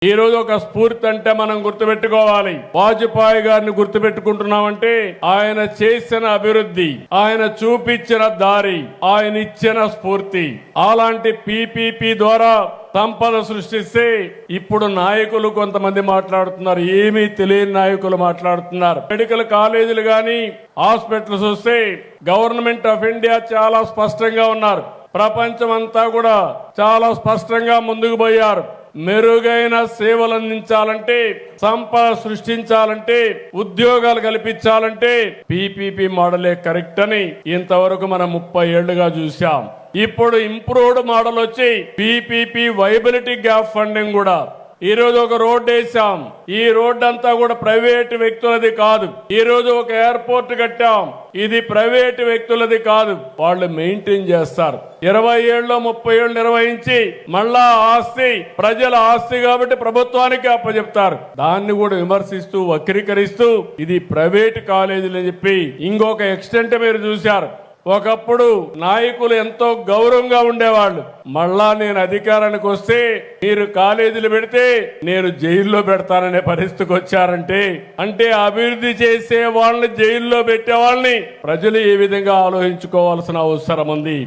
ఈ రోజు ఒక స్ఫూర్తి అంటే మనం గుర్తుపెట్టుకోవాలి. వాజ్పేయి గారిని గుర్తుపెట్టుకుంటున్నామంటే ఆయన చేసిన అభివృద్ధి, ఆయన చూపించిన దారి, ఆయన ఇచ్చిన స్ఫూర్తి. అలాంటి పీపీపీ ద్వారా సంపద సృష్టిస్తే ఇప్పుడు నాయకులు కొంతమంది మాట్లాడుతున్నారు, ఏమీ తెలియని నాయకులు మాట్లాడుతున్నారు. మెడికల్ కాలేజీలు గాని హాస్పిటల్స్ వస్తే గవర్నమెంట్ ఆఫ్ ఇండియా చాలా స్పష్టంగా ఉన్నారు. ప్రపంచం అంతా కూడా చాలా స్పష్టంగా ముందుకు పోయారు. మెరుగైన సేవలు అందించాలంటే, సంపద సృష్టించాలంటే, ఉద్యోగాలు కల్పించాలంటే పీపీపీ మోడలే కరెక్ట్ అని ఇంతవరకు మనం 30 ఏళ్లుగా చూసాం. ఇప్పుడు ఇంప్రూవ్డ్ మోడల్ వచ్చి పీపీపీ వైబిలిటీ గ్యాప్ ఫండింగ్ కూడా ఈ రోజు ఒక రోడ్డు వేసాం. ఈ రోడ్డు అంతా కూడా ప్రైవేటు వ్యక్తులది కాదు. ఈ రోజు ఒక ఎయిర్పోర్ట్ కట్టాం, ఇది ప్రైవేటు వ్యక్తులది కాదు, వాళ్ళు మెయింటైన్ చేస్తారు. 20 ఏళ్ళు 30 ఏళ్ళు నిర్వహించి మళ్ళా ఆస్తి ప్రజల ఆస్తి కాబట్టి ప్రభుత్వానికి అప్పచెప్తారు. దాన్ని కూడా విమర్శిస్తూ వక్రీకరిస్తూ ఇది ప్రైవేటు కాలేజీలు అని చెప్పి ఇంకొక ఎక్స్టెంట్ మీరు చూశారు. ఒకప్పుడు నాయకులు ఎంతో గౌరవంగా ఉండేవాళ్ళు. మళ్ళా నేను అధికారానికి వస్తే మీరు కాలేజీలు పెడితే నేను జైల్లో పెడతాననే పరిస్థితికి వచ్చారంటే, అంటే అభివృద్ధి చేసే వాళ్ళని జైల్లో పెట్టే వాళ్ళని ప్రజలు ఏ విధంగా ఆలోచించుకోవాల్సిన అవసరం ఉంది.